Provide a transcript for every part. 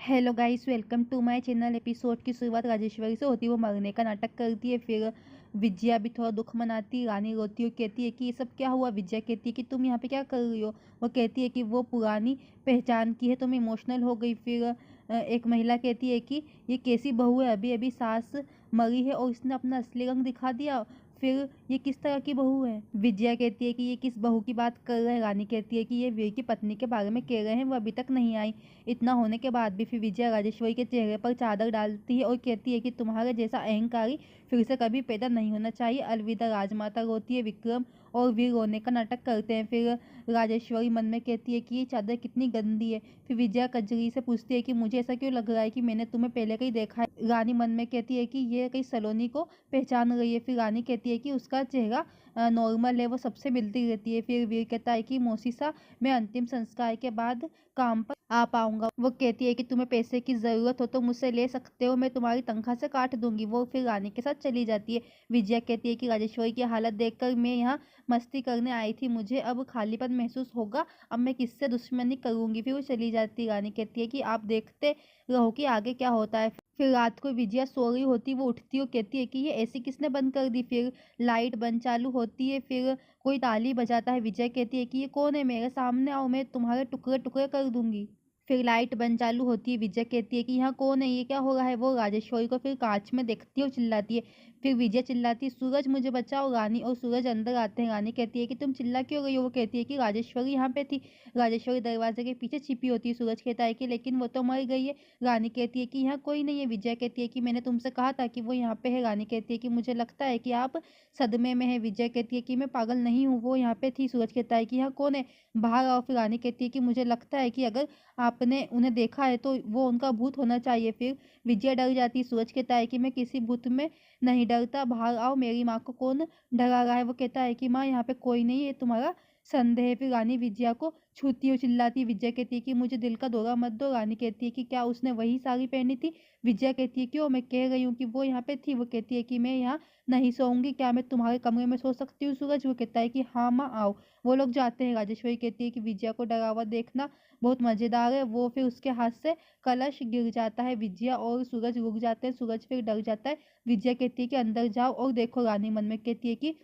Hello guys, welcome to my channel. Episode की शुरुआत राजेश्वरी से होती है। वो मरने का नाटक करती है। फिर विजया भी थोड़ा दुख मनाती, रानी रोती और कहती है कि ये सब क्या हुआ। विजया कहती है कि तुम यहाँ पे क्या कर रही हो। वो कहती है कि वो पुरानी पहचान की है, तुम इमोशनल हो गई। फिर एक महिला कहती है कि ये कैसी बहू है, अभी अभी सास मरी है और इसने अपना असली रंग दिखा दिया। फिर ये किस तरह की बहू है। विजया कहती है कि ये किस बहू की बात कर रहे हैं। रानी कहती है कि ये वीर की पत्नी के बारे में कह रहे हैं, वो अभी तक नहीं आई। इतना होने के बाद भी फिर विजया राजेश्वरी के चेहरे पर चादर डालती है और कहती है कि तुम्हारे जैसा अहंकारी फिर से कभी पैदा नहीं होना चाहिए। अलविदा। राजमाता रोती है, विक्रम और वीर रोने का नाटक करते हैं। फिर राजेश्वरी मन में कहती है कि ये चादर कितनी गंदी है। फिर विजया कजरी से पूछती है कि मुझे ऐसा क्यों लग रहा है कि मैंने तुम्हें पहले कहीं देखा है। रानी मन में कहती है कि ये कहीं सलोनी को पहचान रही है। फिर रानी कहती है कि उसका चेहरा नॉर्मल है, वो सबसे मिलती रहती है। फिर वीर कहता है कि मौसीसा, मैं अंतिम संस्कार के बाद काम पर आ पाऊंगा। वो कहती है कि तुम्हें पैसे की जरूरत हो तो मुझसे ले सकते हो, मैं तुम्हारी तनख्वाह से काट दूंगी। वो फिर रानी के साथ चली जाती है। विजया कहती है कि राजेश्वरी की हालत देखकर मैं यहाँ मस्ती करने आई थी, मुझे अब खालीपन महसूस होगा, अब मैं किससे दुश्मनी करूंगी। फिर वो चली जाती है। रानी कहती है कि आप देखते रहो कि आगे क्या होता है। फिर रात को विजया सो रही होती, वो उठती और कहती है कि ये एसी किसने बंद कर दी। फिर लाइट बंद चालू होती है। फिर कोई ताली बजाता है। विजय कहती है कि ये कौन है, मेरे सामने आओ, मैं तुम्हारे टुकड़े टुकड़े कर दूंगी। फिर लाइट बंद चालू होती है। विजय कहती है कि यहाँ कौन है, ये क्या हो रहा है। वो राजेश्वरी को फिर कांच में देखती है और चिल्लाती है। फिर विजय चिल्लाती है, सूरज मुझे बचाओ। रानी और सूरज अंदर आते हैं। रानी कहती है कि तुम चिल्ला क्यों रही हो। वो कहती है कि राजेश्वरी यहाँ पे थी। राजेश्वरी दरवाजे के पीछे छिपी होती है। सूरज कहता है कि लेकिन वो तो मर गई है। रानी कहती है कि यहाँ कोई नहीं है। विजय कहती है कि मैंने तुमसे कहा था कि वो यहाँ पे है। रानी कहती है कि मुझे लगता है कि आप सदमे में है। विजय कहती है कि मैं पागल नहीं हूँ, वो यहाँ पे थी। सूरज कहता है कि यहाँ कौन है, बाहर आओ। फिर रानी कहती है कि मुझे लगता है कि अगर आपने उन्हें देखा है तो वो उनका भूत होना चाहिए। फिर विजय डर जाती है। सूरज कहता है कि मैं किसी भूत में नहीं डरता, बाहर आओ, मेरी माँ को कौन डरा रहा है। वो कहता है कि माँ यहाँ पे कोई नहीं है, तुम्हारा संदेह है। फिर रानी विजया को छूती और चिल्लाती। विजय कहती है कि मुझे दिल का दौरा मत दो। रानी कहती है कि क्या उसने वही साड़ी पहनी थी। विजय कहती है क्यों, मैं कह रही हूँ कि वो यहाँ पे थी। वो कहती है कि मैं यहाँ नहीं सोऊंगी, क्या मैं तुम्हारे कमरे में सो सकती हूँ। सूरज वो कहता है कि हाँ माँ आओ। वो लोग जाते हैं। राजेश्वरी कहती है कि विजया को डरा हुआ देखना बहुत मजेदार है। वो फिर उसके हाथ से कलश गिर जाता है। विजया और सूरज रुक जाते हैं। सूरज फिर डर जाता है। विजया कहती है कि अंदर जाओ और देखो। रानी मन में कहती है कि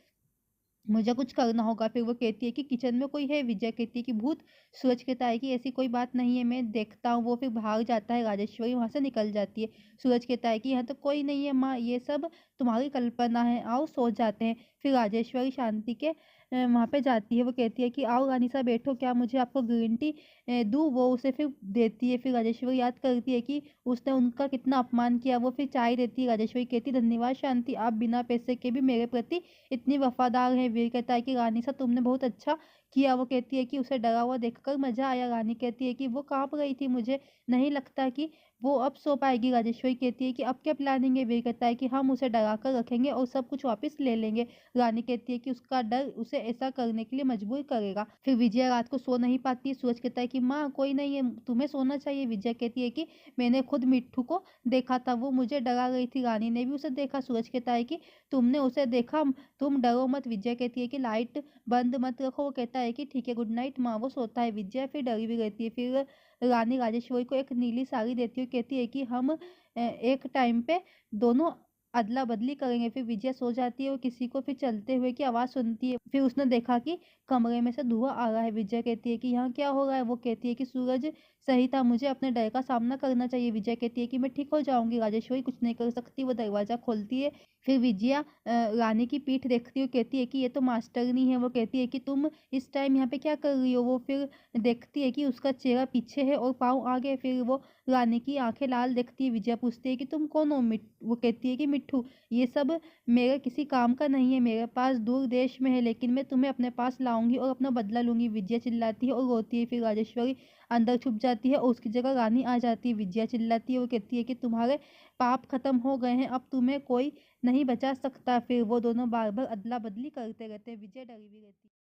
मुझे कुछ करना होगा। फिर वो कहती है कि किचन में कोई है। विजय कहती है कि भूत। सूरज कहता है कि ऐसी कोई बात नहीं है, मैं देखता हूँ। वो फिर बाहर जाता है। राजेश्वरी वहां से निकल जाती है। सूरज कहता है कि यहाँ तो कोई नहीं है माँ, ये सब तुम्हारी कल्पना है, आओ सो जाते हैं। फिर राजेश्वरी शांति के वहां पे जाती है। वो कहती है कि आओ रानी साहब बैठो, क्या मुझे आपको ग्रीन टी दूँ। वो उसे फिर देती है। फिर राजेश्वरी याद करती है कि उसने उनका कितना अपमान किया। वो फिर चाय देती है। राजेश्वरी कहती है धन्यवाद शांति, आप बिना पैसे के भी मेरे प्रति इतनी वफादार है। वीर कहता है कि रानी साहब तुमने बहुत अच्छा किया। वो कहती है कि उसे डरा हुआ देखकर मजा आया। रानी कहती है कि वो कांप रही थी, मुझे नहीं लगता कि वो अब सो पाएगी। राजेश्वरी कहती है कि अब क्या प्लानिंग है। वीर कहता है कि हम उसे डरा कर रखेंगे और सब कुछ वापस ले लेंगे। रानी कहती है कि उसका डर उसे ऐसा करने के लिए मजबूर करेगा। फिर विजया रात को सो नहीं पाती है। सूरज कहता है कि माँ कोई नहीं है, तुम्हें सोना चाहिए। विजया कहती है कि मैंने खुद मिट्ठू को देखा था, वो मुझे डरा रही थी। रानी ने भी उसे देखा। सूरज कहता है कि तुमने उसे देखा, तुम डरो मत। विजय कहती है कि लाइट बंद मत रखो। वो कहता है कि ठीक है, गुड नाइट माँ। वो सोता है। विजय फिर डरी भी रहती है। फिर रानी राजेश्वरी को एक नीली साड़ी देती है, कहती है कि हम एक टाइम पे दोनों अदला बदली करेंगे। फिर विजय सो जाती है और किसी को फिर चलते हुए की आवाज सुनती है। फिर उसने देखा कि कमरे में से धुआं आ रहा है। विजय कहती है कि यहाँ क्या हो रहा है। वो कहती है कि सूरज सही था, मुझे अपने डर का सामना करना चाहिए। विजय कहती है कि मैं ठीक हो जाऊंगी। राजेश्वरी कुछ नहीं कर सकती। वो दरवाजा खोलती है। फिर विजया रानी की पीठ देखती है, कहती है कि ये तो मास्टरनी है। वो कहती है कि तुम इस टाइम यहाँ पे क्या कर रही हो। वो फिर देखती है कि उसका चेहरा पीछे है और पाँव आगे। फिर वो रानी की आंखें लाल देखती है। विजया पूछती है कि तुम कौन हो। वो कहती है कि मिट्ठू, ये सब मेरे किसी काम का नहीं है, मेरे पास दूर देश में है, लेकिन मैं तुम्हें अपने पास लाऊंगी और अपना बदला लूंगी। विजया चिल्लाती है और रोती है। फिर राजेश्वरी अंदर छुप जाती है और उसकी जगह रानी आ जाती है। विजया चिल्लाती है और कहती है कि तुम्हारे पाप खत्म हो गए हैं, अब तुम्हें कोई नहीं बचा सकता। फिर वो दोनों बार बार अदला बदली करते रहते हैं। विजय डरी हुई रहती है।